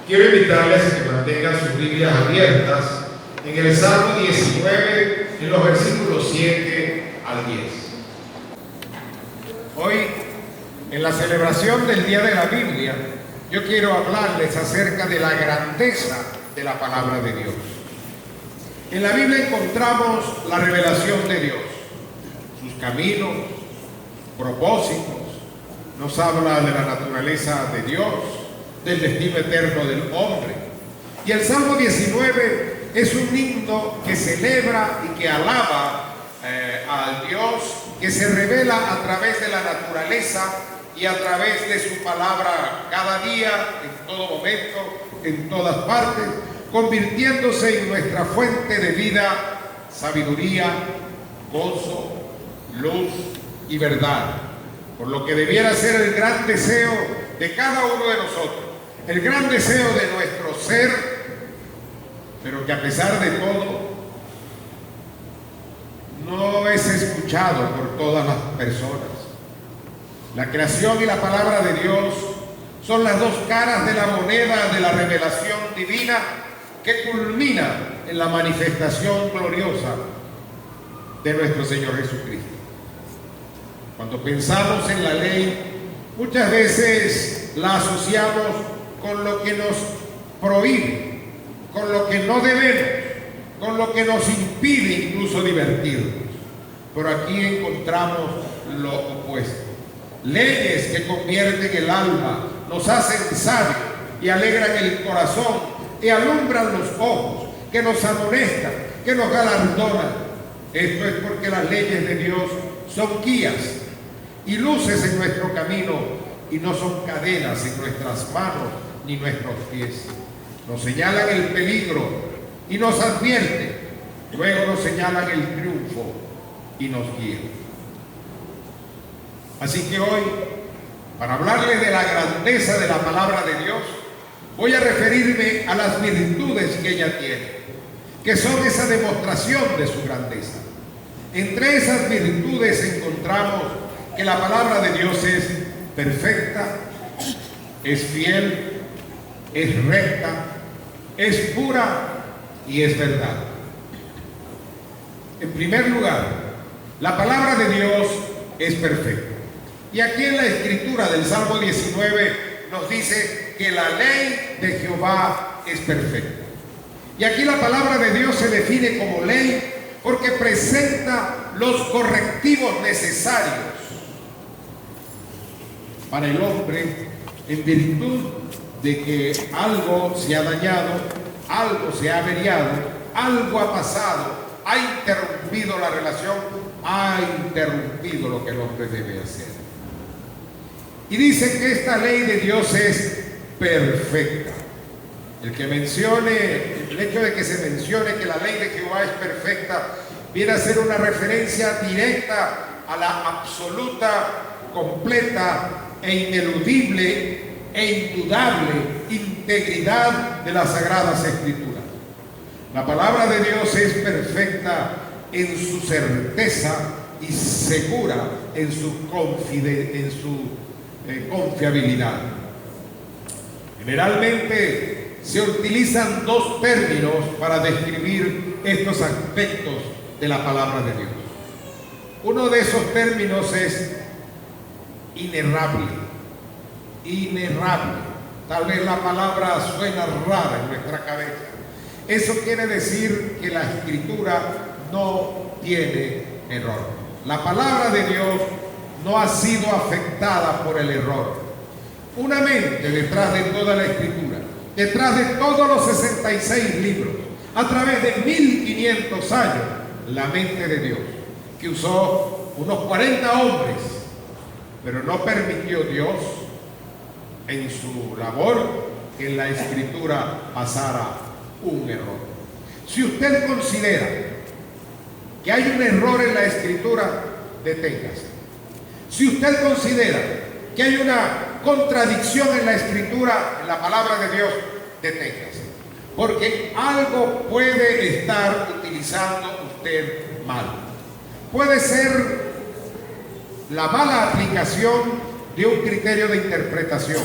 Quiero invitarles a que mantengan sus Biblias abiertas en el Salmo 19, en los versículos 7 al 10. Hoy, en la celebración del Día de la Biblia, yo quiero hablarles acerca de la grandeza de la palabra de Dios. En la Biblia encontramos la revelación de Dios, sus caminos, propósitos, nos habla de la naturaleza de Dios, del destino eterno del hombre. Y el Salmo 19 es un himno que celebra y que alaba al Dios que se revela a través de la naturaleza y a través de su palabra cada día, en todo momento, en todas partes, convirtiéndose en nuestra fuente de vida, sabiduría, gozo, luz y verdad. Por lo que debiera ser el gran deseo de cada uno de nosotros, el gran deseo de nuestro ser, pero que a pesar de todo no es escuchado por todas las personas. La creación y la palabra de Dios son las dos caras de la moneda de la revelación divina que culmina en la manifestación gloriosa de nuestro Señor Jesucristo. Cuando pensamos en la ley, muchas veces la asociamos con lo que nos prohíbe, con lo que no debemos, con lo que nos impide incluso divertirnos. Pero aquí encontramos lo opuesto. Leyes que convierten el alma, nos hacen sabios y alegran el corazón y alumbran los ojos, que nos amonestan, que nos galardonan. Esto es porque las leyes de Dios son guías y luces en nuestro camino y no son cadenas en nuestras manos ni nuestros pies. Nos señalan el peligro y nos advierten, luego nos señalan el triunfo y nos guían. Así que hoy, para hablarles de la grandeza de la palabra de Dios, voy a referirme a las virtudes que ella tiene, que son esa demostración de su grandeza. Entre esas virtudes encontramos que la palabra de Dios es perfecta, es fiel, es recta, es pura y es verdad. En primer lugar, la palabra de Dios es perfecta. Y aquí en la escritura del Salmo 19 nos dice que la ley de Jehová es perfecta. Y aquí la palabra de Dios se define como ley porque presenta los correctivos necesarios para el hombre en virtud de que algo se ha dañado, algo se ha averiado, algo ha pasado, ha interrumpido la relación, ha interrumpido lo que el hombre debe hacer. Y dice que esta ley de Dios es perfecta. El hecho de que se mencione que la ley de Jehová es perfecta, viene a ser una referencia directa a la absoluta, completa e ineludible e indudable integridad de las Sagradas Escrituras. La palabra de Dios es perfecta en su certeza y segura en su confiabilidad. Generalmente se utilizan dos términos para describir estos aspectos de la palabra de Dios. Uno de esos términos es inerrable. Inerrable. Tal vez la palabra suena rara en nuestra cabeza. Eso quiere decir que la escritura no tiene error. La palabra de Dios no ha sido afectada por el error. Una mente detrás de toda la escritura, detrás de todos los 66 libros, a través de 1500 años, la mente de Dios, que usó unos 40 hombres, pero no permitió Dios en su labor que en la escritura pasara un error. Si usted considera que hay un error en la escritura, deténgase. Si usted considera que hay una contradicción en la escritura, en la palabra de Dios, deténgase. Porque algo puede estar utilizando usted mal. Puede ser la mala aplicación de un criterio de interpretación.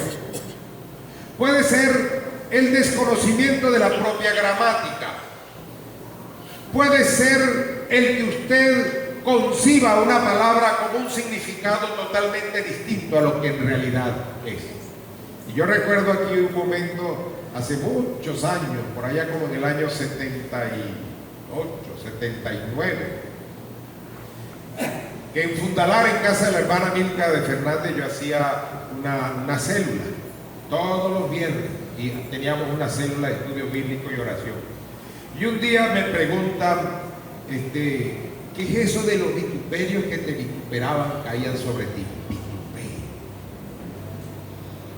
Puede ser el desconocimiento de la propia gramática. Puede ser el que usted conciba una palabra con un significado totalmente distinto a lo que en realidad es. Y yo recuerdo aquí un momento, hace muchos años, por allá como en el año 78, 79, que en Fundalar, en casa de la hermana Milka de Fernández, yo hacía una célula todos los viernes y teníamos una célula de estudio bíblico y oración. Y un día me preguntan, ¿qué es eso de los vituperios que te vituperaban, caían sobre ti? Vituperio.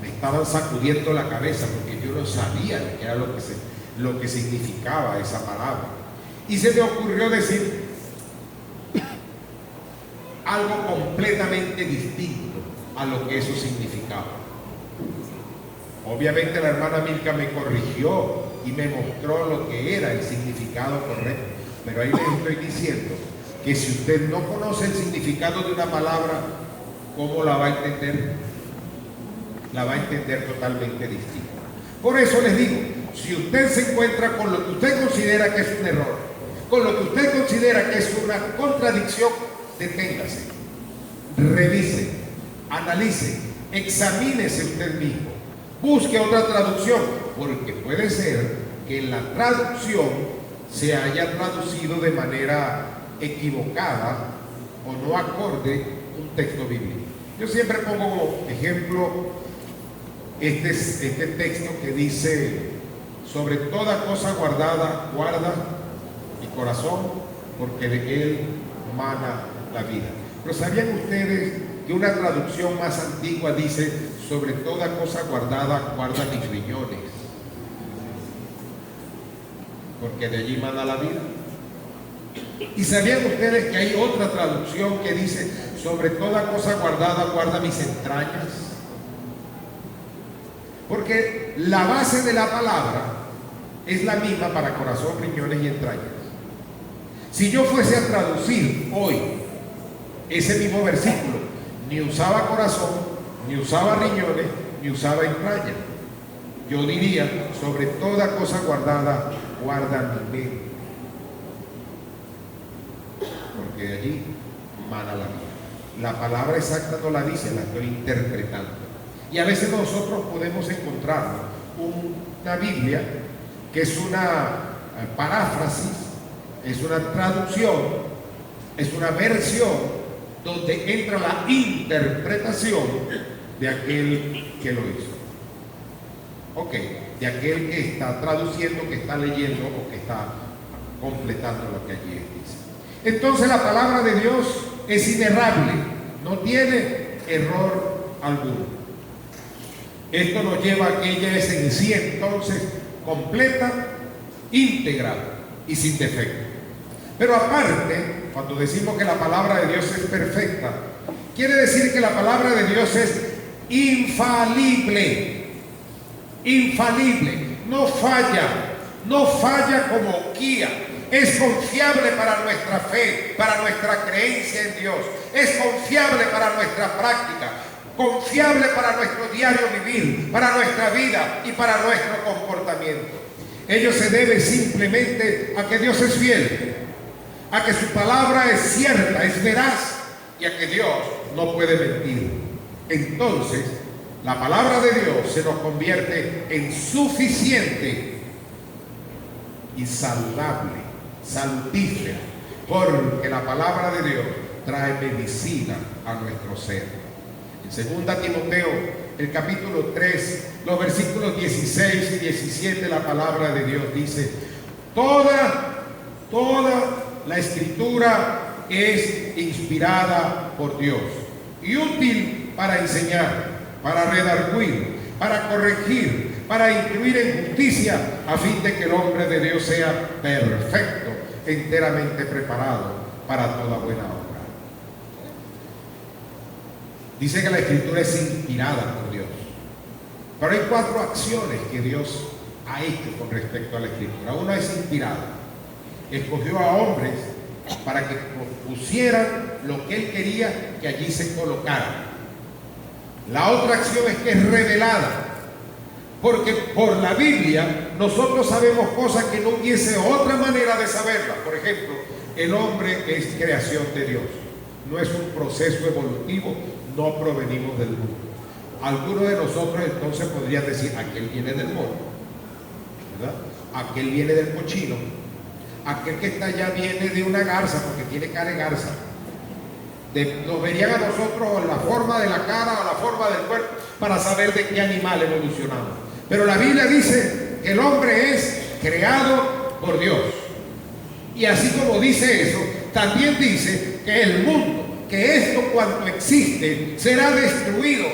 Me estaban sacudiendo la cabeza porque yo no sabía qué era lo que significaba esa palabra. Y se me ocurrió decir algo completamente distinto a lo que eso significaba. Obviamente la hermana Milka me corrigió y me mostró lo que era el significado correcto, pero ahí les estoy diciendo que si usted no conoce el significado de una palabra, ¿cómo la va a entender? La va a entender totalmente distinta. Por eso les digo, si usted se encuentra con lo que usted considera que es un error, con lo que usted considera que es una contradicción, deténgase, revise, analice, examínese usted mismo, busque otra traducción, porque puede ser que en la traducción se haya traducido de manera equivocada o no acorde un texto bíblico. Yo siempre pongo como ejemplo este texto que dice: sobre toda cosa guardada, guarda mi corazón, porque de él mana la vida. Pero ¿sabían ustedes que una traducción más antigua dice: sobre toda cosa guardada, guarda mis riñones, porque de allí mana la vida? ¿Y sabían ustedes que hay otra traducción que dice: sobre toda cosa guardada, guarda mis entrañas? Porque la base de la palabra es la misma para corazón, riñones y entrañas. Si yo fuese a traducir hoy ese mismo versículo, ni usaba corazón, ni usaba riñones, ni usaba entrañas. Yo diría: sobre toda cosa guardada, guarda mi mente, porque de allí mana la vida. La palabra exacta no la dice, la estoy interpretando. Y a veces nosotros podemos encontrar una Biblia que es una paráfrasis, es una traducción, es una versión donde entra la interpretación de aquel que lo hizo. Ok, de aquel que está traduciendo, que está leyendo o que está completando lo que allí dice. Entonces la palabra de Dios es inerrable, no tiene error alguno. Esto nos lleva a que ella es en sí entonces completa, íntegra y sin defecto. Pero aparte, cuando decimos que la palabra de Dios es perfecta, quiere decir que la palabra de Dios es infalible. Infalible, no falla como guía. Es confiable para nuestra fe, para nuestra creencia en Dios. Es confiable para nuestra práctica, confiable para nuestro diario vivir, para nuestra vida y para nuestro comportamiento. Ello se debe simplemente a que Dios es fiel, a que su palabra es cierta, es veraz, y a que Dios no puede mentir. Entonces, la palabra de Dios se nos convierte en suficiente y saludable, salutífera, porque la palabra de Dios trae medicina a nuestro ser. En 2 Timoteo, el capítulo 3, los versículos 16 y 17, la palabra de Dios dice: toda la escritura es inspirada por Dios y útil para enseñar, para redarguir, para corregir, para instruir en justicia, a fin de que el hombre de Dios sea perfecto, enteramente preparado para toda buena obra. Dice que la escritura es inspirada por Dios. Pero hay 4 acciones que Dios ha hecho con respecto a la escritura. Una es inspirada. Escogió a hombres para que pusieran lo que Él quería que allí se colocara. La otra acción es que es revelada. Porque por la Biblia nosotros sabemos cosas que no hubiese otra manera de saberlas. Por ejemplo, el hombre es creación de Dios. No es un proceso evolutivo, no provenimos del mundo. Algunos de nosotros entonces podrían decir, aquel viene del mono, ¿verdad? Aquel viene del cochino, aquel que está allá viene de una garza porque tiene cara de garza. Nos verían a nosotros la forma de la cara o la forma del cuerpo para saber de qué animal evolucionamos. Pero la Biblia dice que el hombre es creado por Dios. Y así como dice eso, también dice que el mundo, que esto cuanto existe, será destruido.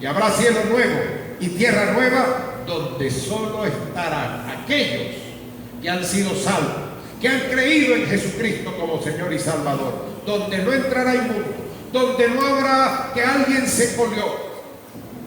Y habrá cielo nuevo y tierra nueva, donde solo estarán aquellos que han sido salvos, que han creído en Jesucristo como Señor y Salvador, donde no entrará inmundo, donde no habrá que alguien se colió.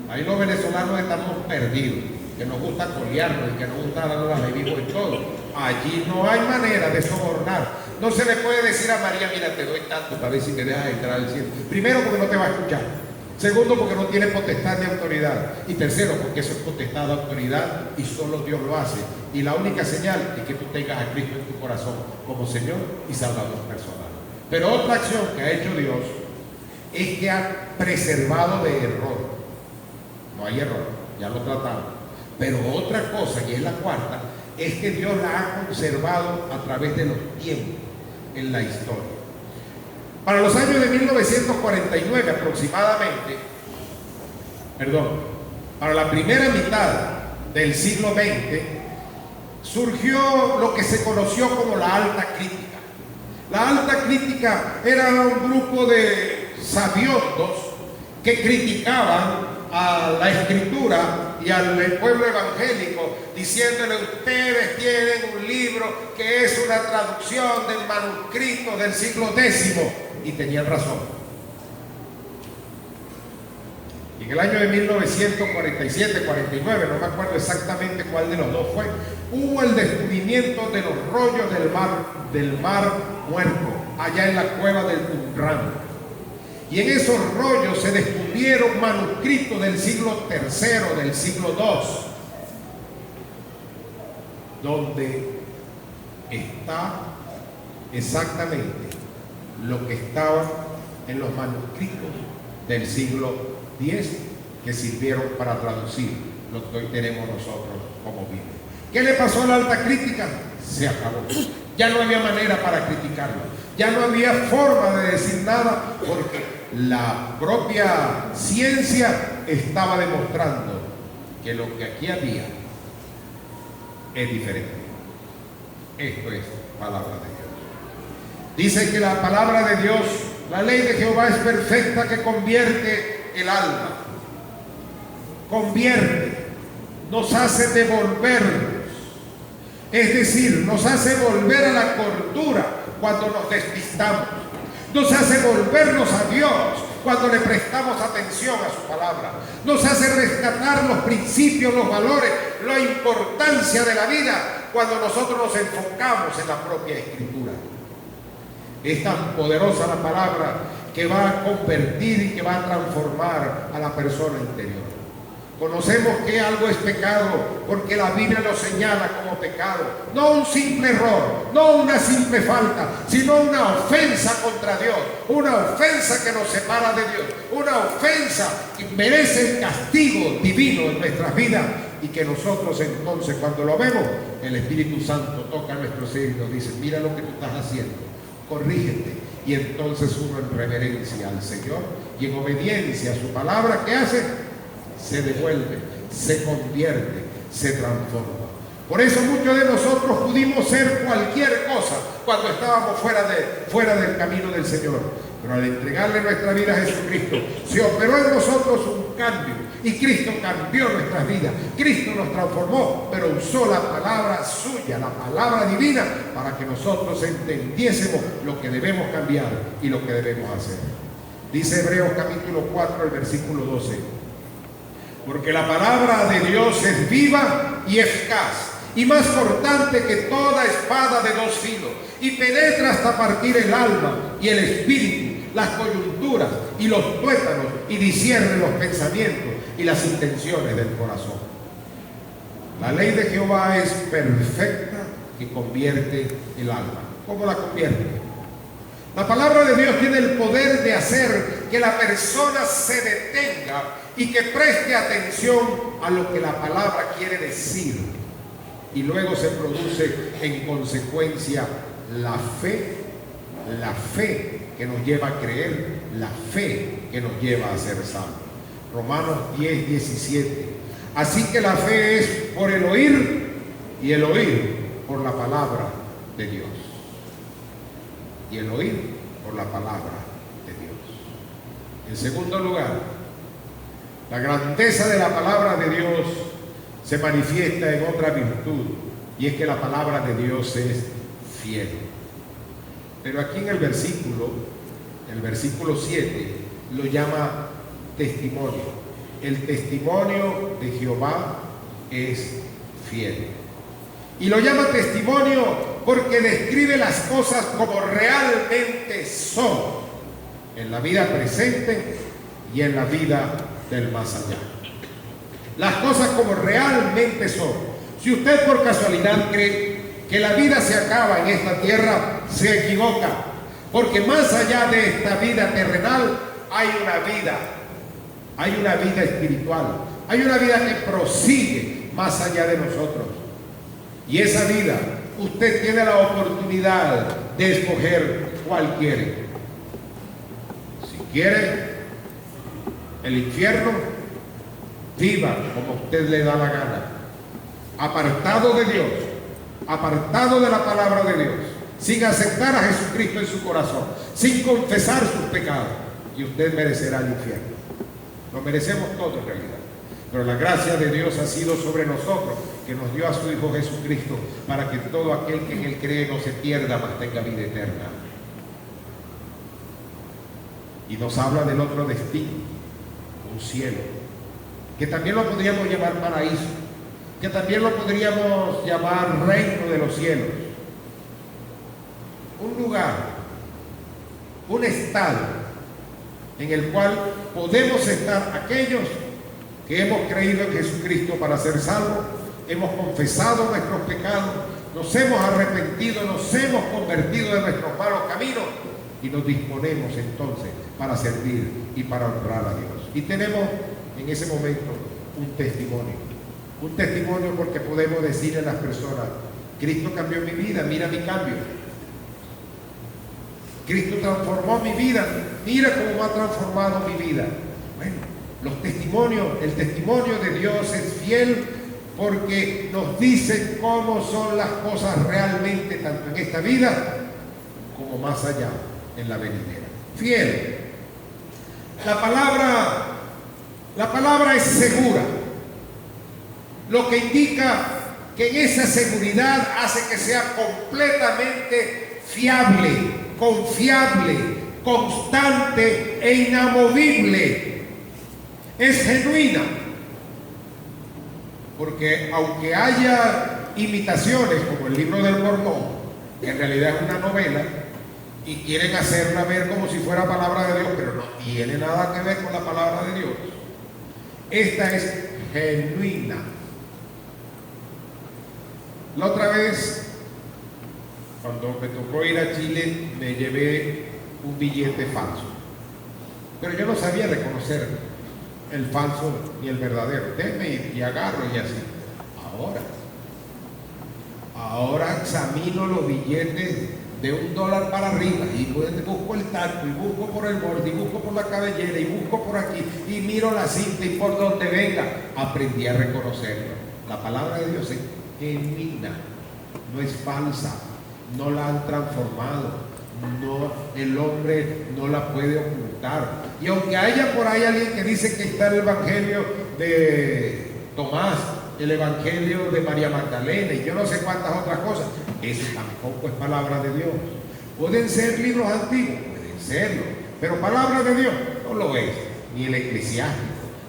Ahí los venezolanos estamos perdidos, que nos gusta colearnos y que nos gusta darnos la de vivo en todo. Allí no hay manera de sobornar. No se le puede decir a María, mira, te doy tanto para ver si me dejas entrar al cielo. Primero, porque no te va a escuchar. Segundo, porque no tiene potestad ni autoridad. Y tercero, porque eso es potestad de autoridad y solo Dios lo hace. Y la única señal es que tú tengas a Cristo en tu corazón como Señor y Salvador personal. Pero otra acción que ha hecho Dios es que ha preservado de error. No hay error, ya lo tratamos. Pero otra cosa, y es la cuarta, es que Dios la ha conservado a través de los tiempos en la historia. Para los años de 1949 aproximadamente, para la primera mitad del siglo XX, surgió lo que se conoció como la alta crítica. La alta crítica era un grupo de sabiondos que criticaban a la Escritura y al pueblo evangélico, diciéndole, ustedes tienen un libro que es una traducción del manuscrito del siglo X, y tenían razón. Y en el año de 1947-49, no me acuerdo exactamente cuál de los dos fue, hubo el descubrimiento de los rollos del mar Muerto, allá en la cueva del Qumran. Y en esos rollos se descubrieron manuscritos del siglo III, del siglo II, donde está exactamente lo que estaba en los manuscritos del siglo X que sirvieron para traducir lo que hoy tenemos nosotros como Biblia. ¿Qué le pasó a la alta crítica? Se acabó. Ya no había manera para criticarlo. Ya no había forma de decir nada porque la propia ciencia estaba demostrando que lo que aquí había es diferente. Esto es palabra de Dios. Dice que la palabra de Dios, la ley de Jehová es perfecta, que convierte el alma. Convierte, nos hace devolvernos. Es decir, nos hace volver a la cordura cuando nos despistamos. Nos hace volvernos a Dios cuando le prestamos atención a su palabra. Nos hace rescatar los principios, los valores, la importancia de la vida cuando nosotros nos enfocamos en la propia Escritura. Es tan poderosa la palabra que va a convertir y que va a transformar a la persona interior. Conocemos que algo es pecado porque la Biblia lo señala como pecado. No un simple error, no una simple falta, sino una ofensa contra Dios, una ofensa que nos separa de Dios, una ofensa que merece el castigo divino en nuestras vidas y que nosotros entonces cuando lo vemos, el Espíritu Santo toca nuestro ser y nos dice, mira lo que tú estás haciendo, corrígete. Y entonces uno en reverencia al Señor y en obediencia a su palabra, ¿qué hace? Se devuelve, se convierte, se transforma. Por eso muchos de nosotros pudimos ser cualquier cosa cuando estábamos fuera del camino del Señor. Pero al entregarle nuestra vida a Jesucristo, se operó en nosotros un cambio. Y Cristo cambió nuestras vidas. Cristo nos transformó, pero usó la palabra suya, la palabra divina, para que nosotros entendiésemos lo que debemos cambiar y lo que debemos hacer. Dice Hebreos capítulo 4, el versículo 12. Porque la palabra de Dios es viva y eficaz, y más cortante que toda espada de dos filos, y penetra hasta partir el alma y el espíritu, las coyunturas y los tuétanos, y discierne los pensamientos y las intenciones del corazón. La ley de Jehová es perfecta y convierte el alma. ¿Cómo la convierte? La palabra de Dios tiene el poder de hacer que la persona se detenga y que preste atención a lo que la palabra quiere decir. Y luego se produce en consecuencia la fe que nos lleva a creer, la fe que nos lleva a ser salvos. Romanos 10, 17. Así que la fe es por el oír y el oír por la palabra de Dios. Y el oír por la palabra de Dios. En segundo lugar, la grandeza de la palabra de Dios se manifiesta en otra virtud, y es que la palabra de Dios es fiel. Pero aquí en el versículo 7, lo llama testimonio. El testimonio de Jehová es fiel. Y lo llama testimonio porque describe las cosas como realmente son, en la vida presente y en la vida del más allá. Las cosas como realmente son. Si usted por casualidad cree que la vida se acaba en esta tierra, se equivoca, porque más allá de esta vida terrenal hay una vida espiritual, hay una vida que prosigue más allá de nosotros. Y esa vida, usted tiene la oportunidad de escoger cuál quiere. Si quiere el infierno, viva como usted le da la gana, apartado de Dios, apartado de la palabra de Dios, sin aceptar a Jesucristo en su corazón, sin confesar sus pecados, y usted merecerá el infierno. Lo merecemos todos en realidad, pero la gracia de Dios ha sido sobre nosotros, que nos dio a su Hijo Jesucristo, para que todo aquel que en Él cree no se pierda, mas tenga vida eterna. Y nos habla del otro destino, un cielo, que también lo podríamos llamar paraíso, que también lo podríamos llamar reino de los cielos. Un lugar, un estado en el cual podemos estar aquellos que hemos creído en Jesucristo para ser salvos, hemos confesado nuestros pecados, nos hemos arrepentido, nos hemos convertido de nuestros malos caminos y nos disponemos entonces para servir y para honrar a Dios. Y tenemos en ese momento un testimonio porque podemos decirle a las personas: Cristo cambió mi vida, mira mi cambio. Cristo transformó mi vida, mira cómo ha transformado mi vida. Bueno, el testimonio de Dios es fiel porque nos dice cómo son las cosas realmente, tanto en esta vida como más allá, en la venidera. Fiel. La palabra es segura, lo que indica que en esa seguridad hace que sea completamente fiable, confiable, constante e inamovible. Es genuina, porque aunque haya imitaciones como el libro del Mormón, que en realidad es una novela, y quieren hacerla ver como si fuera palabra de Dios, pero no tiene nada que ver con la palabra de Dios. Esta es genuina. La otra vez, cuando me tocó ir a Chile, me llevé un billete falso, pero yo no sabía reconocer el falso y el verdadero. Déjeme y agarro y así. Ahora examino los billetes de $1 para arriba y busco el tacto y busco por el borde y busco por la cabellera y busco por aquí y miro la cinta y por donde venga. Aprendí a reconocerlo. La palabra de Dios es genuina, no es falsa, no la han transformado, no, el hombre no la puede ocultar. Y aunque haya por ahí alguien que dice que está el evangelio de Tomás, el evangelio de María Magdalena y yo no sé cuántas otras cosas, eso tampoco es palabra de Dios. Pueden ser libros antiguos, pueden serlo, pero palabra de Dios no lo es. Ni el Eclesiástico,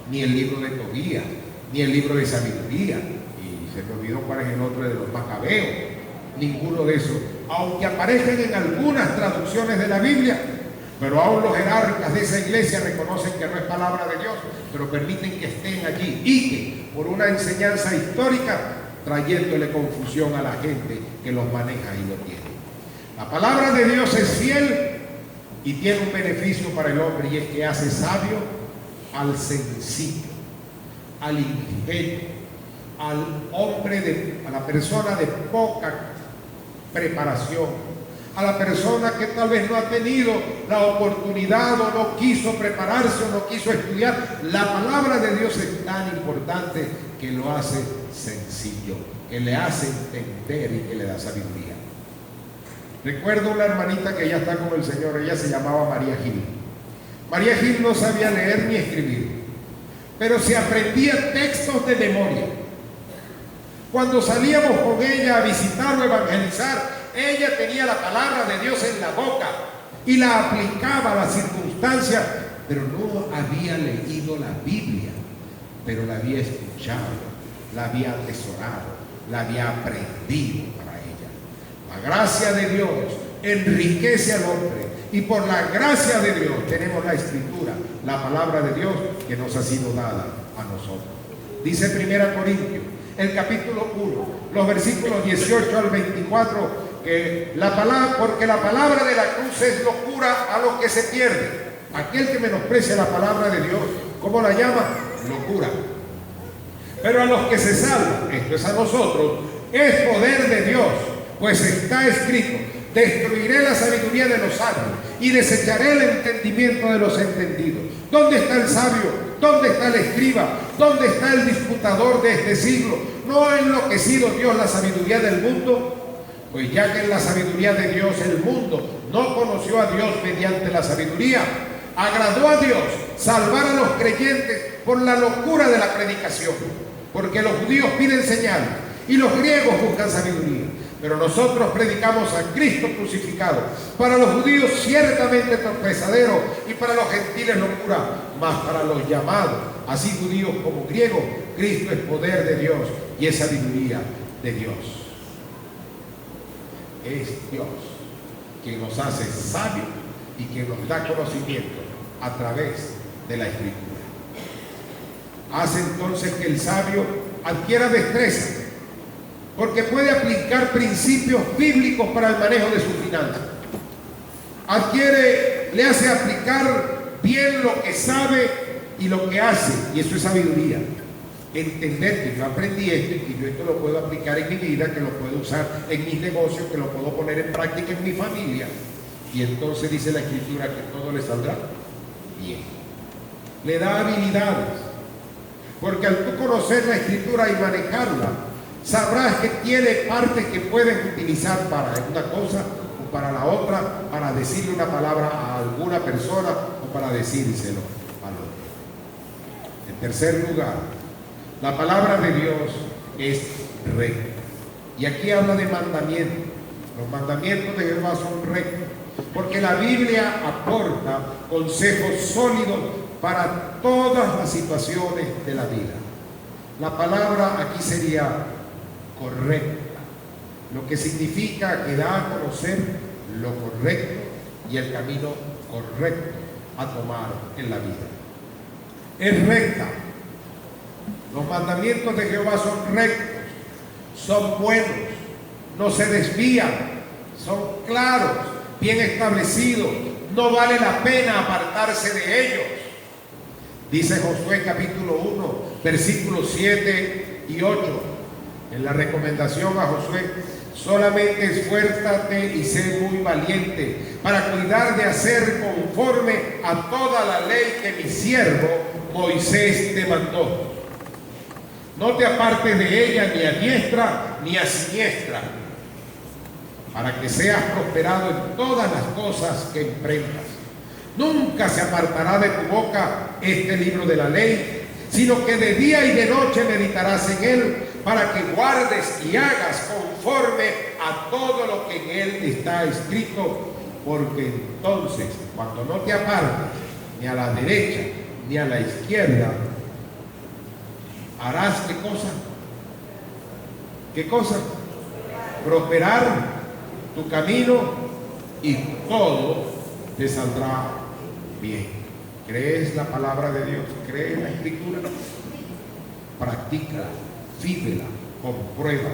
ni el libro de Tobías, ni el libro de Sabiduría, y se me olvidó cuál es el otro de los Macabeos. Ninguno de esos, aunque aparecen en algunas traducciones de la Biblia, pero aún los jerarcas de esa iglesia reconocen que no es palabra de Dios, pero permiten que estén allí y que por una enseñanza histórica trayéndole confusión a la gente que los maneja y lo tiene. La palabra de Dios es fiel y tiene un beneficio para el hombre, y es que hace sabio al sencillo, al ingenuo, al hombre, a la persona de poca preparación, a la persona que tal vez no ha tenido la oportunidad o no quiso prepararse o no quiso estudiar. La palabra de Dios es tan importante que lo hace sencillo, que le hace entender y que le da sabiduría. Recuerdo una hermanita que ya está con el Señor, ella se llamaba María Gil. María Gil no sabía leer ni escribir, pero se aprendía textos de memoria. Cuando salíamos con ella a visitar o evangelizar, ella tenía la palabra de Dios en la boca y la aplicaba a las circunstancias, pero no había leído la Biblia, pero la había escuchado, la había atesorado, la había aprendido para ella. La gracia de Dios enriquece al hombre, y por la gracia de Dios tenemos la Escritura, la palabra de Dios que nos ha sido dada a nosotros. Dice 1 Corintios, el capítulo 1, los versículos 18 al 24, que porque la palabra de la cruz es locura a los que se pierden. Aquel que menosprecia la palabra de Dios, ¿cómo la llama? Locura. Pero a los que se salvan, esto es a nosotros, es poder de Dios, pues está escrito: destruiré la sabiduría de los sabios y desecharé el entendimiento de los entendidos. ¿Dónde está el sabio? ¿Dónde está el escriba? ¿Dónde está el disputador de este siglo? ¿No ha enloquecido Dios la sabiduría del mundo? Pues ya que en la sabiduría de Dios el mundo no conoció a Dios mediante la sabiduría, agradó a Dios salvar a los creyentes por la locura de la predicación, porque los judíos piden señales y los griegos buscan sabiduría, pero nosotros predicamos a Cristo crucificado, para los judíos ciertamente torpezadero y para los gentiles locura, mas para los llamados, así judíos como griegos, Cristo es poder de Dios y es sabiduría de Dios. Es Dios quien nos hace sabios y quien nos da conocimiento a través de la Escritura. Hace entonces que el sabio adquiera destreza, porque puede aplicar principios bíblicos para el manejo de sus finanzas. Le hace aplicar bien lo que sabe y lo que hace, y eso es sabiduría. Entender que yo aprendí esto y que yo esto lo puedo aplicar en mi vida, que lo puedo usar en mis negocios, que lo puedo poner en práctica en mi familia. Y entonces dice la Escritura que todo le saldrá bien. Le da habilidades, porque al tú conocer la Escritura y manejarla, sabrás que tiene partes que puedes utilizar para una cosa o para la otra, para decirle una palabra a alguna persona o para decírselo al otro. En tercer lugar, la palabra de Dios es recta. Y aquí habla de mandamientos. Los mandamientos de Jehová son rectos, porque la Biblia aporta consejos sólidos para todas las situaciones de la vida. La palabra aquí sería correcta, lo que significa que da a conocer lo correcto y el camino correcto a tomar en la vida. Es recta. Los mandamientos de Jehová son rectos, son buenos, no se desvían, son claros, bien establecidos, no vale la pena apartarse de ellos. Dice Josué capítulo 1, versículos 7 y 8, en la recomendación a Josué: solamente esfuérzate y sé muy valiente para cuidar de hacer conforme a toda la ley que mi siervo Moisés te mandó. No te apartes de ella ni a diestra ni a siniestra, para que seas prosperado en todas las cosas que emprendas. Nunca se apartará de tu boca este libro de la ley, sino que de día y de noche meditarás en él, para que guardes y hagas conforme a todo lo que en él está escrito, porque entonces, cuando no te apartes ni a la derecha ni a la izquierda, harás ¿qué cosa? ¿Qué cosa? Prosperar tu camino y todo te saldrá bien. ¿Crees la palabra de Dios? ¿Crees la Escritura? Practícala, vívela, compruébala.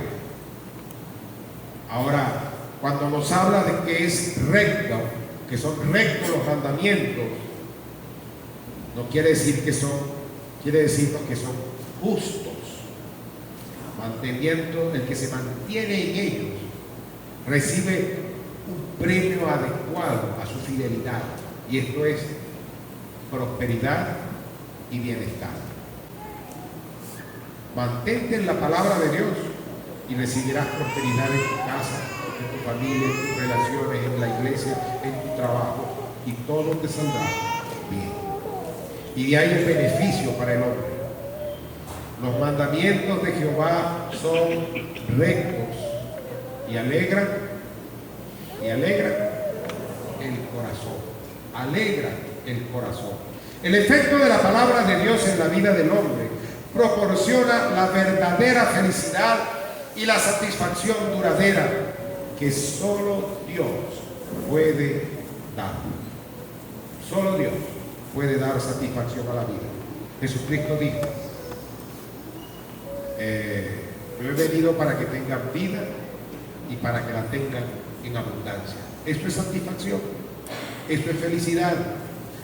Ahora, cuando nos habla de que es recto, que son rectos los mandamientos, no quiere decir que son, quiere decirnos que son justos. Manteniendo, el que se mantiene en ellos recibe un premio adecuado a su fidelidad, y esto es prosperidad y bienestar. Mantente en la palabra de Dios y recibirás prosperidad en tu casa, en tu familia, en tus relaciones, en la iglesia, en tu trabajo, y todo te saldrá bien. Y de ahí el beneficio para el hombre. Los mandamientos de Jehová son rectos y alegran el corazón. Alegra el corazón. El efecto de la palabra de Dios en la vida del hombre proporciona la verdadera felicidad y la satisfacción duradera que solo Dios puede dar. Solo Dios puede dar satisfacción a la vida. Jesucristo dijo: yo he venido para que tengan vida y para que la tengan en abundancia. Esto es satisfacción, esto es felicidad.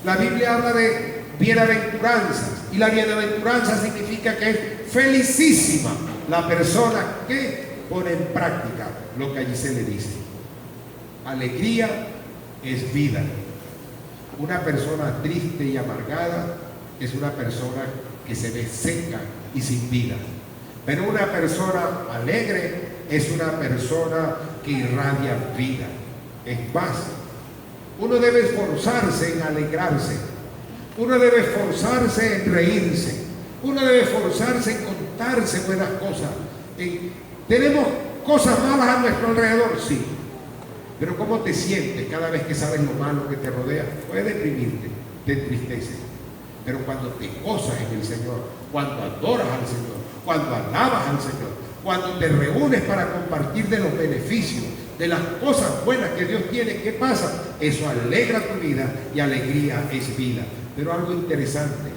La Biblia habla de bienaventuranzas, y la bienaventuranza significa que es felicísima la persona que pone en práctica lo que allí se le dice. Alegría es vida. Una persona triste y amargada es una persona que se ve seca y sin vida. Pero una persona alegre es una persona que irradia vida. Es más, uno debe esforzarse en alegrarse, uno debe esforzarse en reírse, uno debe esforzarse en contarse buenas cosas. ¿Tenemos cosas malas a nuestro alrededor? Sí. Pero ¿cómo te sientes cada vez que sabes lo malo que te rodea? Puede deprimirte, te entristece. Pero cuando te gozas en el Señor, cuando adoras al Señor, cuando alabas al Señor, cuando te reúnes para compartir de los beneficios, de las cosas buenas que Dios tiene, ¿qué pasa? Eso alegra tu vida, y alegría es vida. Pero algo interesante,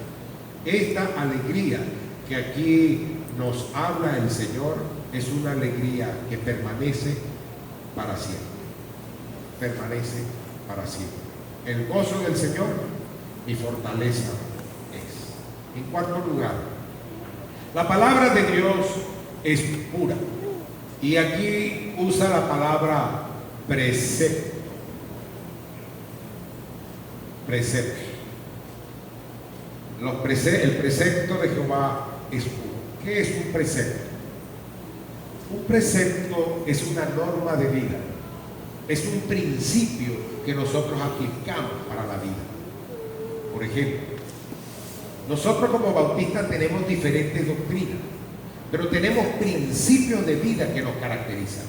esta alegría que aquí nos habla el Señor es una alegría que permanece para siempre. Permanece para siempre. El gozo del Señor, mi fortaleza es. En cuarto lugar, la palabra de Dios es pura. Y aquí usa la palabra precepto. Precepto. El precepto de Jehová es puro. ¿Qué es un precepto? Un precepto es una norma de vida. Es un principio que nosotros aplicamos para la vida. Por ejemplo, nosotros como bautistas tenemos diferentes doctrinas, pero tenemos principios de vida que nos caracterizan.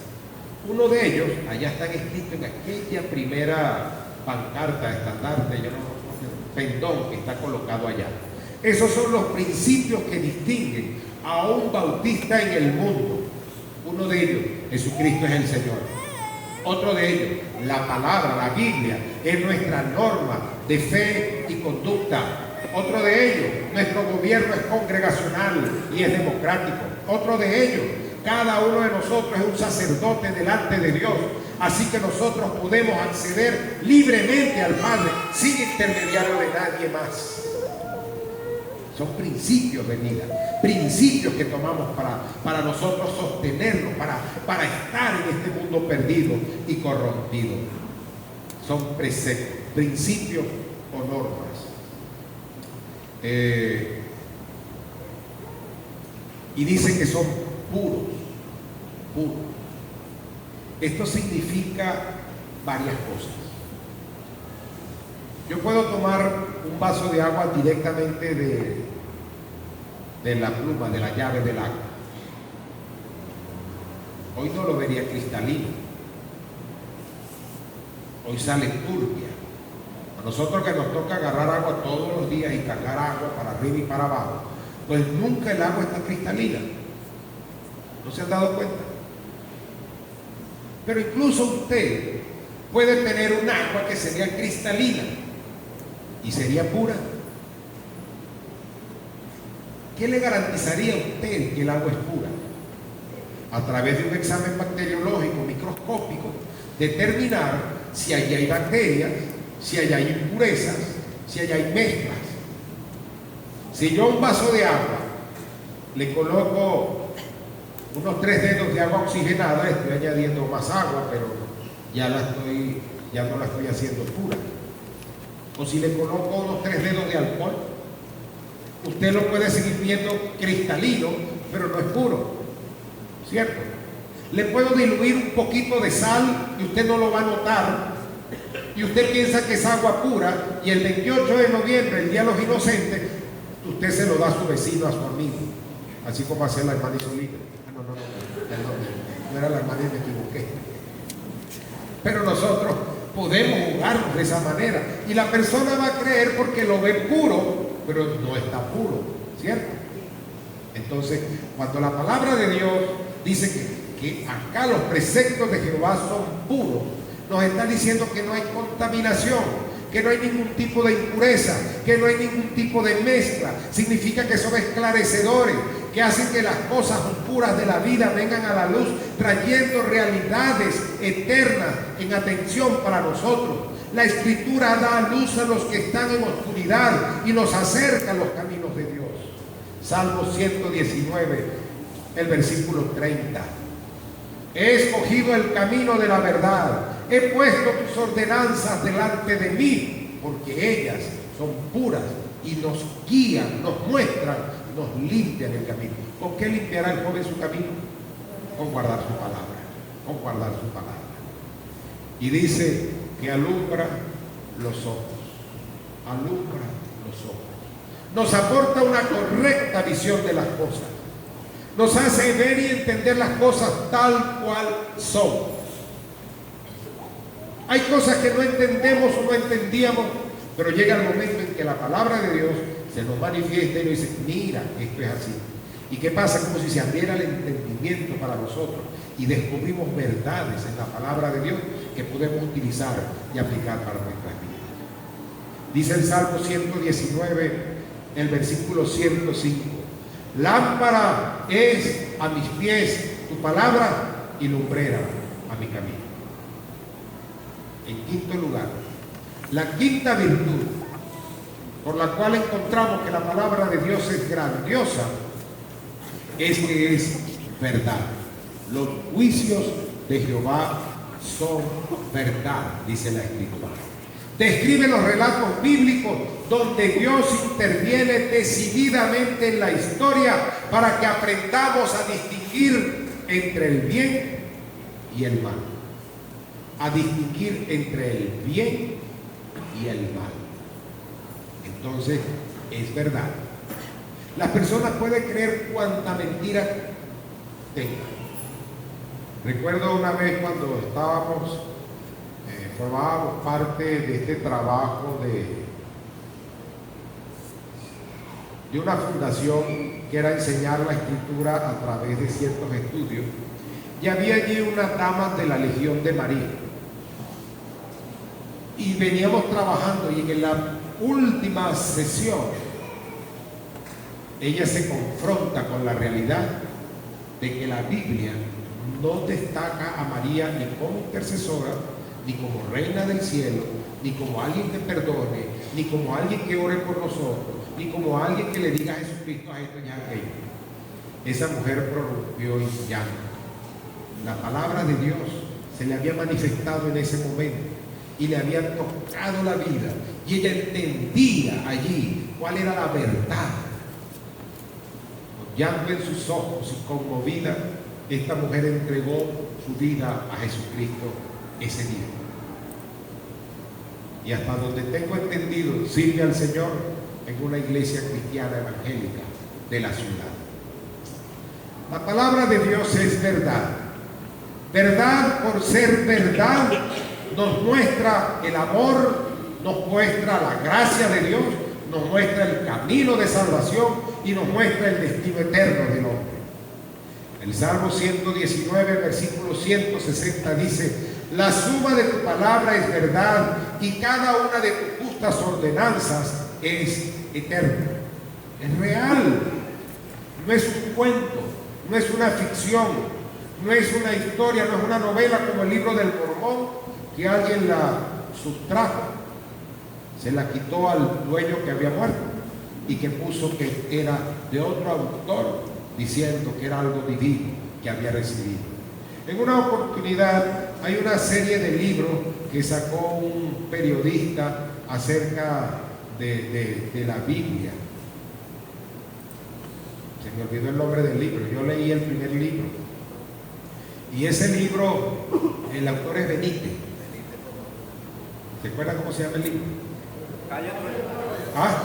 Uno de ellos, allá están escritos en aquella primera pancarta, estandarte, pendón que está colocado allá. Esos son los principios que distinguen a un bautista en el mundo. Uno de ellos, Jesucristo es el Señor. Otro de ellos, la palabra, la Biblia, es nuestra norma de fe y conducta. Otro de ellos, nuestro gobierno es congregacional y es democrático. Otro de ellos, cada uno de nosotros es un sacerdote delante de Dios. Así que nosotros podemos acceder libremente al Padre sin intermediario de nadie más. Son principios de vida, principios que tomamos para nosotros sostenernos, para estar en este mundo perdido y corrompido. Son preceptos, principios o normas. Y dice que son puros, puros. Esto significa varias cosas. Yo puedo tomar un vaso de agua directamente de la pluma, de la llave del agua. Hoy no lo vería cristalino. Hoy sale turbia. A nosotros que nos toca agarrar agua todos los días y cargar agua para arriba y para abajo, pues nunca el agua está cristalina. ¿No se han dado cuenta? Pero incluso usted puede tener un agua que sería cristalina y sería pura. ¿Qué le garantizaría a usted que el agua es pura? a través de un examen bacteriológico microscópico, determinar si allí hay bacterias, si allí hay impurezas, si allí hay mezclas. Si yo a un vaso de agua le coloco unos 3 dedos de agua oxigenada, estoy añadiendo más agua, pero ya no la estoy haciendo pura. O si le coloco unos 3 dedos de alcohol, usted lo puede seguir viendo cristalino, pero no es puro, ¿cierto? Le puedo diluir un poquito de sal y usted no lo va a notar, y usted piensa que es agua pura, y el 28 de noviembre, el Día de los Inocentes, usted se lo da a su vecino, a su amigo, así como hace la hermana Isolina. Perdón, no era la hermana y me equivoqué. Pero nosotros podemos jugar de esa manera, y la persona va a creer porque lo ve puro, pero no está puro, ¿cierto? Entonces, cuando la palabra de Dios dice que acá los preceptos de Jehová son puros, nos está diciendo que no hay contaminación, que no hay ningún tipo de impureza, que no hay ningún tipo de mezcla. Significa que son esclarecedores, que hacen que las cosas oscuras de la vida vengan a la luz, trayendo realidades eternas en atención para nosotros. La Escritura da luz a los que están en oscuridad y nos acerca a los caminos de Dios. Salmo 119, el versículo 30. He escogido el camino de la verdad, he puesto tus ordenanzas delante de mí, porque ellas son puras y nos guían, nos muestran, nos limpian el camino. ¿Con qué limpiará el joven su camino? Con guardar su palabra, con guardar su palabra. Y dice que alumbra los ojos, alumbra los ojos. Nos aporta una correcta visión de las cosas. Nos hace ver y entender las cosas tal cual son. Hay cosas que no entendemos o no entendíamos, pero llega el momento en que la palabra de Dios se nos manifiesta y nos dice, mira, esto es así. ¿Y qué pasa? Como si se abriera el entendimiento para nosotros y descubrimos verdades en la palabra de Dios que podemos utilizar y aplicar para nuestras vidas. Dice el Salmo 119, el versículo 105. Lámpara es a mis pies tu palabra y lumbrera a mi camino. En quinto lugar, la quinta virtud por la cual encontramos que la palabra de Dios es grandiosa es que es verdad. Los juicios de Jehová son verdad, dice la Escritura. Describe los relatos bíblicos donde Dios interviene decididamente en la historia para que aprendamos a distinguir entre el bien y el mal. A distinguir entre el bien y el mal. Entonces, es verdad. Las personas pueden creer cuanta mentira tengan. Recuerdo una vez cuando formábamos parte de este trabajo de una fundación que era enseñar la Escritura a través de ciertos estudios, y había allí unas damas de la Legión de María, y veníamos trabajando, y en la última sesión ella se confronta con la realidad de que la Biblia no destaca a María ni como intercesora, ni como reina del cielo, ni como alguien que perdone, ni como alguien que ore por nosotros, ni como alguien que le diga a Jesucristo a esto y a aquello. Esa mujer prorrumpió en llanto. La palabra de Dios se le había manifestado en ese momento y le había tocado la vida, y ella entendía allí cuál era la verdad. Con llanto en sus ojos y conmovida, esta mujer entregó su vida a Jesucristo ese día. Y hasta donde tengo entendido, sirve al Señor en una iglesia cristiana evangélica de la ciudad. La palabra de Dios es verdad. Verdad por ser verdad nos muestra el amor, nos muestra la gracia de Dios, nos muestra el camino de salvación y nos muestra el destino eterno del hombre. El Salmo 119, versículo 160 dice: la suma de tu palabra es verdad y cada una de tus justas ordenanzas es eterna. Es real, no es un cuento, no es una ficción, No es una historia, no es una novela como el libro del Mormón, que alguien la sustrajo, se la quitó al dueño que había muerto y que puso que era de otro autor, diciendo que era algo divino que había recibido. En una oportunidad hay una serie de libros que sacó un periodista acerca de la Biblia. Se me olvidó el nombre del libro, yo leí el primer libro. Y ese libro, el autor es Benítez. ¿Se acuerdan cómo se llama el libro? ¿Ah?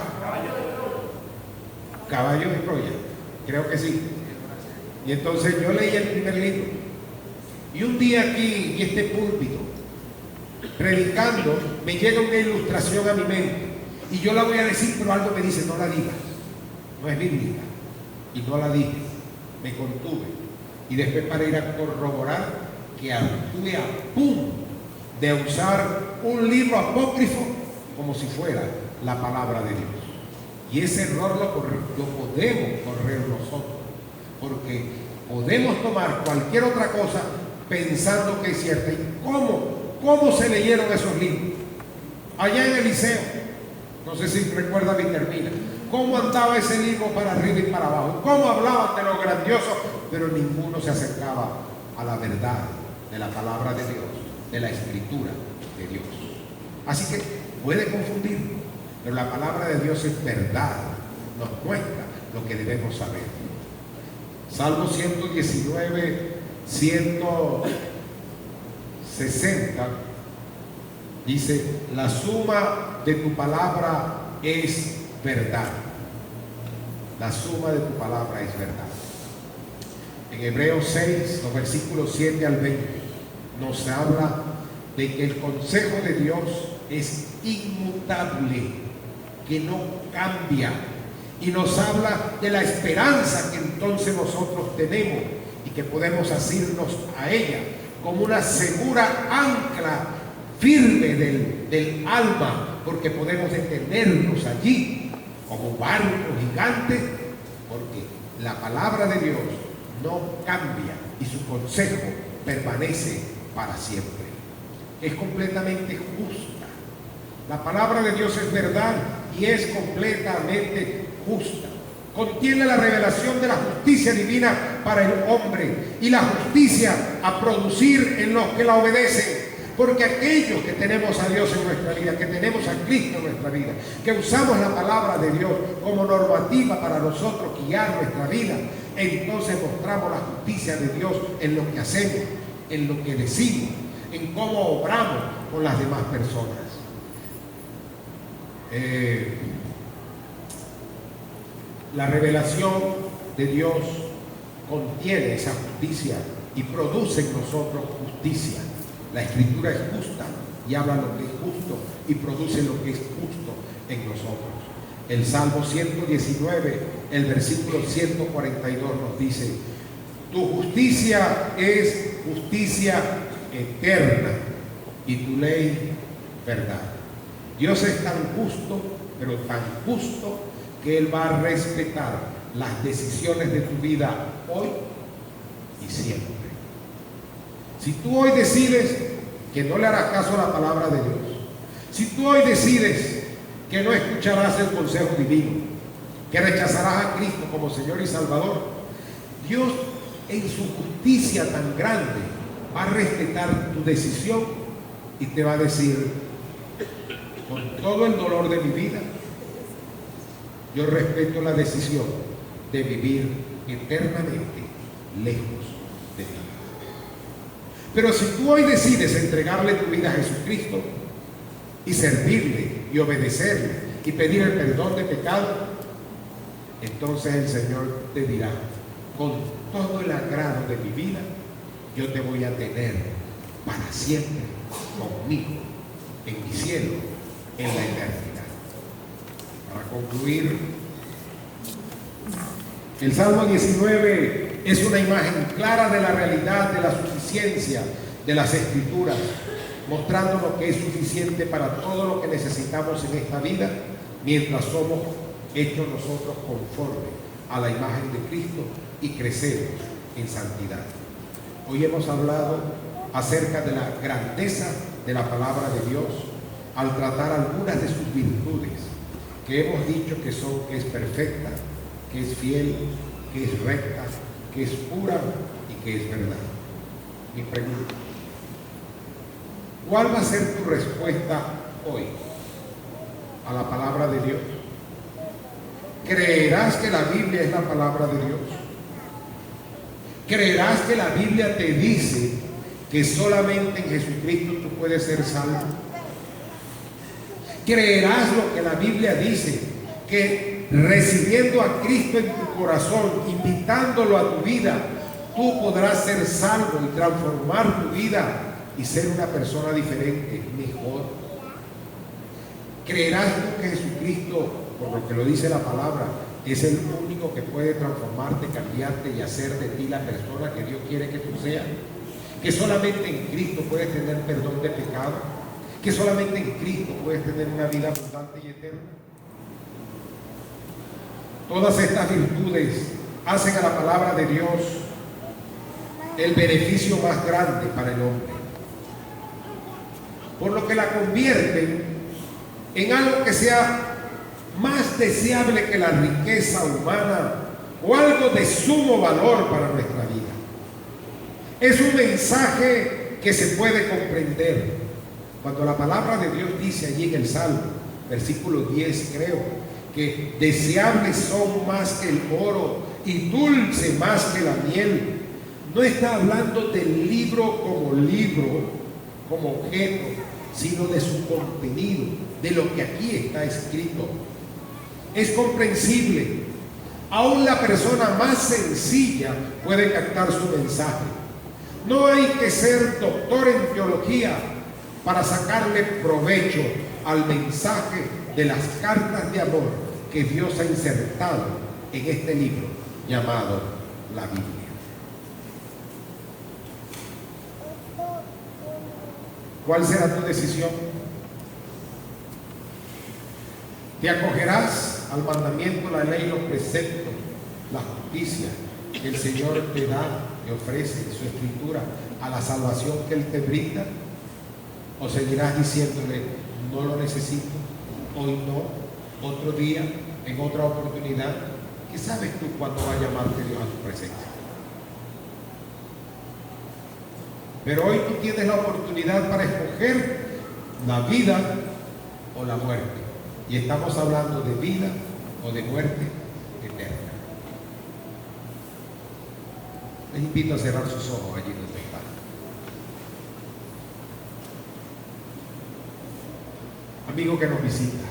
Caballo de Troya, creo que sí. Y entonces yo leí el primer libro. Y un día aquí, en este púlpito, predicando, me llega una ilustración a mi mente. Y yo la voy a decir, pero algo me dice, no la digas. No es bíblica. Y no la dije. Me contuve. Y después, para ir a corroborar, que estuve a punto de usar un libro apócrifo como si fuera la palabra de Dios. Y ese error lo podemos correr nosotros, porque podemos tomar cualquier otra cosa pensando que es cierta. ¿Y cómo se leyeron esos libros? Allá en el liceo, no sé si recuerda Vitermina, cómo andaba ese libro para arriba y para abajo, cómo hablaban de lo grandioso, pero ninguno se acercaba a la verdad de la palabra de Dios, de la escritura de Dios. Así que puede confundir, pero la palabra de Dios es verdad, nos muestra lo que debemos saber. Salmo 119, 160 dice: la suma de tu palabra es verdad. La suma de tu palabra es verdad. En Hebreos 6, los versículos 7 al 20, nos habla de que el consejo de Dios es inmutable, que no cambia, y nos habla de la esperanza que entonces nosotros tenemos y que podemos asirnos a ella como una segura ancla firme del alma, porque podemos detenernos allí como barco gigante, porque la palabra de Dios no cambia y su consejo permanece para siempre. Es completamente justa. La palabra de Dios es verdad y es completamente justa. Contiene la revelación de la justicia divina para el hombre y la justicia a producir en los que la obedecen. Porque aquellos que tenemos a Dios en nuestra vida, que tenemos a Cristo en nuestra vida, que usamos la palabra de Dios como normativa para nosotros guiar nuestra vida, entonces mostramos la justicia de Dios en lo que hacemos, en lo que decimos, en cómo obramos con las demás personas. La revelación de Dios contiene esa justicia y produce en nosotros justicia. La Escritura es justa y habla lo que es justo y produce lo que es justo en nosotros. El Salmo 119, el versículo 142 nos dice: tu justicia es justicia eterna y tu ley verdad. Dios es tan justo, pero tan justo, que Él va a respetar las decisiones de tu vida hoy y siempre. Si tú hoy decides que no le harás caso a la palabra de Dios, si tú hoy decides que no escucharás el consejo divino, que rechazarás a Cristo como Señor y Salvador, Dios en su justicia tan grande va a respetar tu decisión y te va a decir: con todo el dolor de mi vida, yo respeto la decisión de vivir eternamente lejos de ti. Pero si tú hoy decides entregarle tu vida a Jesucristo y servirle y obedecerle y pedir el perdón de pecado, entonces el Señor te dirá: con todo el agrado de mi vida, yo te voy a tener para siempre conmigo en mi cielo, en la eternidad. Para concluir, el Salmo 19 es una imagen clara de la realidad de la suficiencia de las Escrituras, mostrando lo que es suficiente para todo lo que necesitamos en esta vida, mientras somos hechos nosotros conforme a la imagen de Cristo y crecemos en santidad. Hoy hemos hablado acerca de la grandeza de la palabra de Dios al tratar algunas de sus virtudes, que hemos dicho que es perfecta, que es fiel, que es recta, que es pura y que es verdad. Mi pregunta: ¿cuál va a ser tu respuesta hoy a la palabra de Dios? ¿Creerás que la Biblia es la palabra de Dios? ¿Creerás que la Biblia te dice que solamente en Jesucristo tú puedes ser salvo? ¿Creerás lo que la Biblia dice? Que recibiendo a Cristo en tu corazón, invitándolo a tu vida, tú podrás ser salvo y transformar tu vida y ser una persona diferente, mejor. ¿Creerás tú que Jesucristo, por lo que lo dice la palabra, es el único que puede transformarte, cambiarte y hacer de ti la persona que Dios quiere que tú seas? Que solamente en Cristo puedes tener perdón de pecado, que solamente en Cristo puedes tener una vida abundante y eterna. Todas estas virtudes hacen a la palabra de Dios el beneficio más grande para el hombre, por lo que la convierten en algo que sea más deseable que la riqueza humana o algo de sumo valor para nuestra vida. Es un mensaje que se puede comprender. Cuando la palabra de Dios dice allí en el Salmo, versículo 10 creo, que deseables son más que el oro y dulce más que la miel, no está hablando del libro, como objeto, sino de su contenido, de lo que aquí está escrito. Es comprensible. Aún la persona más sencilla puede captar su mensaje. No hay que ser doctor en teología para sacarle provecho al mensaje de las cartas de amor que Dios ha insertado en este libro llamado la Biblia. ¿Cuál será tu decisión? ¿Te acogerás al mandamiento, la ley, los preceptos, la justicia que el Señor te da, te ofrece en su escritura, a la salvación que Él te brinda? ¿O seguirás diciéndole, no lo necesito, hoy no, otro día, en otra oportunidad? ¿Qué sabes tú cuándo va a llamarte Dios a tu presencia? Pero hoy tú tienes la oportunidad para escoger la vida o la muerte. Y estamos hablando de vida o de muerte eterna. Les invito a cerrar sus ojos allí donde están. Amigo que nos visitas,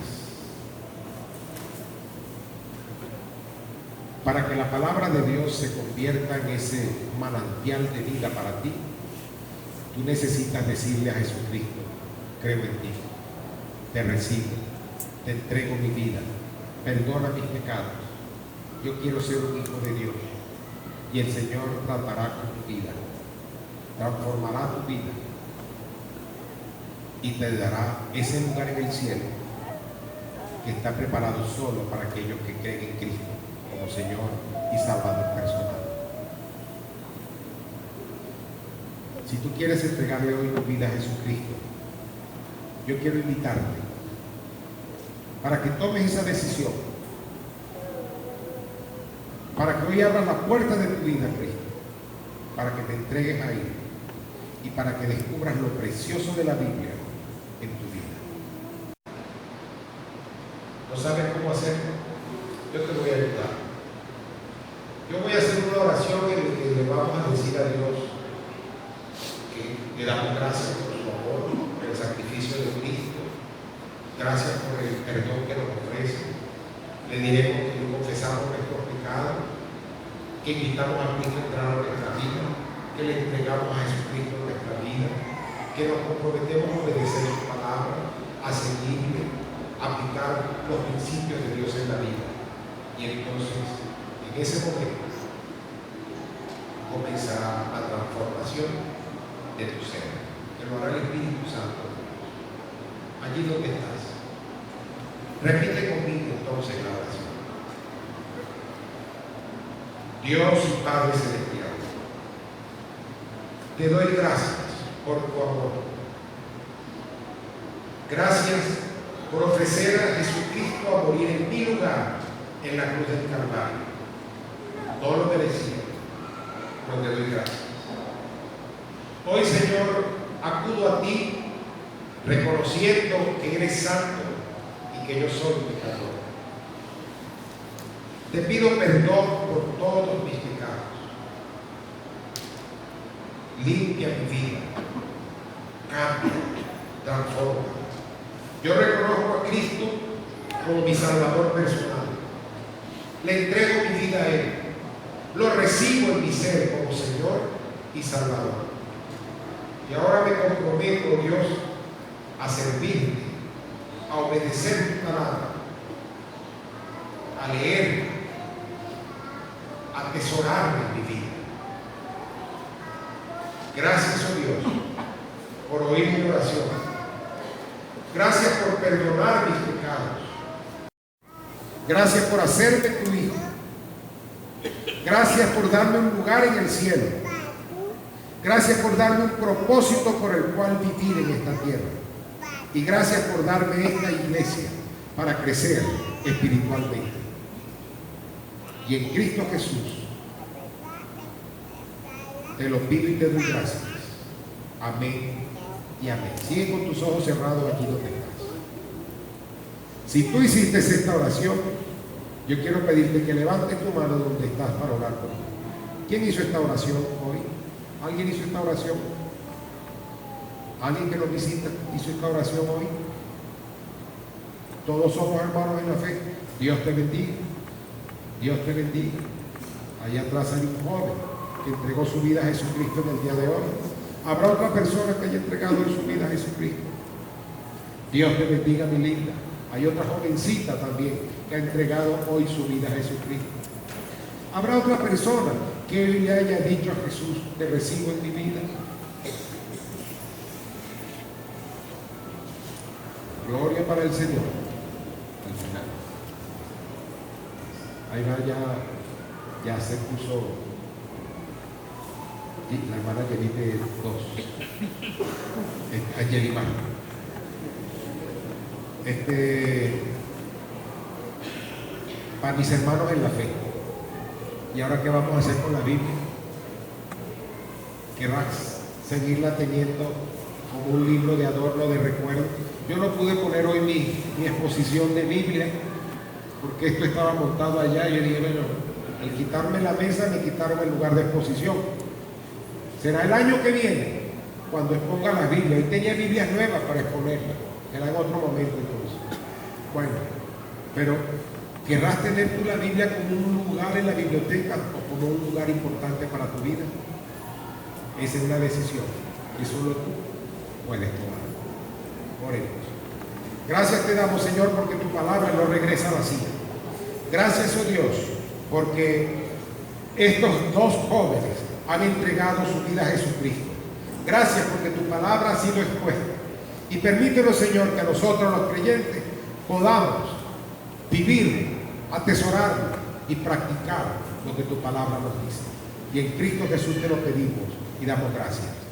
para que la palabra de Dios se convierta en ese manantial de vida para ti, tú necesitas decirle a Jesucristo: creo en ti, te recibo, te entrego mi vida, perdona mis pecados, yo quiero ser un hijo de Dios. Y el Señor tratará con tu vida, transformará tu vida y te dará ese lugar en el cielo que está preparado solo para aquellos que creen en Cristo como Señor y Salvador personal. Si tú quieres entregarle hoy tu vida a Jesucristo, yo quiero invitarte para que tomes esa decisión, para que hoy abras la puerta de tu vida a Cristo, para que te entregues a Él y para que descubras lo precioso de la Biblia en tu vida. ¿No sabes cómo hacerlo? Yo te voy a ayudar. Yo voy a hacer una oración en la que le vamos a decir a Dios que le damos gracias por su amor, por el sacrificio de Cristo, gracias por el perdón que nos ofrece. Le diremos que confesamos nuestros pecados, que invitamos a Cristo a entrar a nuestra vida, que le entregamos a Jesucristo nuestra vida, que nos comprometemos a obedecer su palabra, a seguirle, a aplicar los principios de Dios en la vida. Y entonces, en ese momento, comenzará la transformación de tu ser, que lo hará el Espíritu Santo. Allí donde estás, repite conmigo entonces la oración. Dios y Padre Celestial, te doy gracias por tu amor. Gracias por ofrecer a Jesucristo a morir en mi lugar en la cruz del Calvario. No lo merecía, pero te doy gracias. Hoy, Señor, acudo a ti reconociendo que eres santo y que yo soy pecador. Te pido perdón por todos mis pecados. Limpia mi vida, cambia, transforma. Yo reconozco a Cristo como mi Salvador personal. Le entrego mi vida a Él. Lo recibo en mi ser como Señor y Salvador. Y ahora me comprometo, Dios, a servirte, a obedecer tu palabra, a leer, a atesorarme en mi vida. Gracias, oh Dios, por oír mi oración. Gracias por perdonar mis pecados. Gracias por hacerme tu hijo. Gracias por darme un lugar en el cielo. Gracias por darme un propósito por el cual vivir en esta tierra. Y gracias por darme esta iglesia para crecer espiritualmente. Y en Cristo Jesús te lo pido y te doy gracias. Amén y amén. Sigue con tus ojos cerrados aquí donde estás. Si tú hiciste esta oración, yo quiero pedirte que levantes tu mano donde estás para orar conmigo. ¿Quién hizo esta oración hoy? ¿Alguien hizo esta oración? ¿Alguien que nos visita hizo esta oración hoy? Todos somos hermanos en la fe. Dios te bendiga. Dios te bendiga. Allá atrás hay un joven que entregó su vida a Jesucristo en el día de hoy. Habrá otra persona que haya entregado su vida a Jesucristo. Dios te bendiga, mi linda. Hay otra jovencita también que ha entregado hoy su vida a Jesucristo. Habrá otra persona que le haya dicho a Jesús: te recibo en mi vida. Gloria para el Señor. Al final. Ahí va, ya se puso. Y la hermana que dice 2. Angelimar. Para mis hermanos en la fe. ¿Y ahora qué vamos a hacer con la Biblia? ¿Querrás seguirla teniendo como un libro de adorno, de recuerdo? Yo no pude poner hoy mi exposición de Biblia porque esto estaba montado allá y yo dije, bueno, al quitarme la mesa me quitaron el lugar de exposición. Será el año que viene cuando exponga las Biblias. Hoy tenía Biblias nuevas para exponerlas. Será en otro momento entonces. Bueno, pero ¿querrás tener tú la Biblia como un lugar en la biblioteca o como un lugar importante para tu vida? Esa es una decisión que solo tú puedes tomar. Oremos. Gracias te damos, Señor, porque tu palabra no regresa vacía. Gracias, oh Dios, porque estos dos jóvenes han entregado su vida a Jesucristo. Gracias porque tu palabra ha sido expuesta. Y permítenos, Señor, que nosotros los creyentes podamos vivir, atesorar y practicar lo que tu palabra nos dice. Y en Cristo Jesús te lo pedimos y damos gracias.